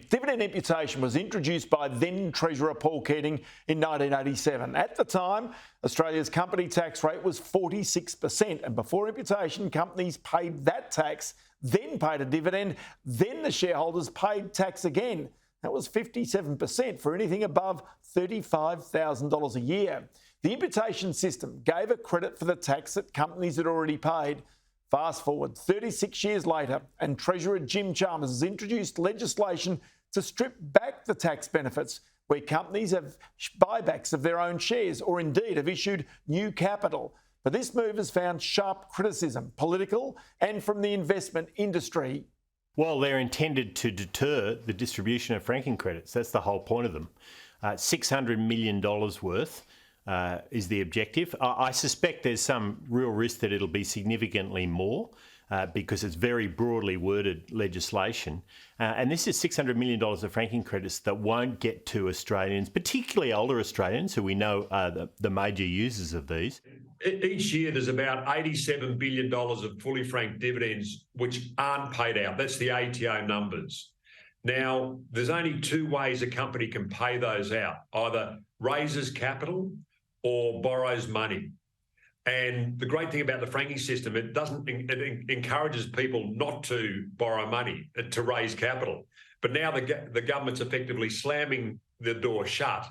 Dividend imputation was introduced by then Treasurer Paul Keating in 1987. At the time, Australia's company tax rate was 46%, and before imputation, companies paid that tax, then paid a dividend, then the shareholders paid tax again. That was 57% for anything above $35,000 a year. The imputation system gave a credit for the tax that companies had already paid. Fast forward 36 years later, and Treasurer Jim Chalmers has introduced legislation to strip back the tax benefits where companies have buybacks of their own shares or indeed have issued new capital. But this move has found sharp criticism, political and from the investment industry. Well, they're intended to deter the distribution of franking credits. That's the whole point of them. $600 million worth is the objective. I suspect there's some real risk that it'll be significantly more because it's very broadly worded legislation. And this is $600 million of franking credits that won't get to Australians, particularly older Australians, who we know are the major users of these. Each year there's about $87 billion of fully franked dividends which aren't paid out. That's the ATO numbers. Now, there's only two ways a company can pay those out: either raises capital or borrows money. And the great thing about the franking system, it encourages people not to borrow money, to raise capital. But now the government's effectively slamming the door shut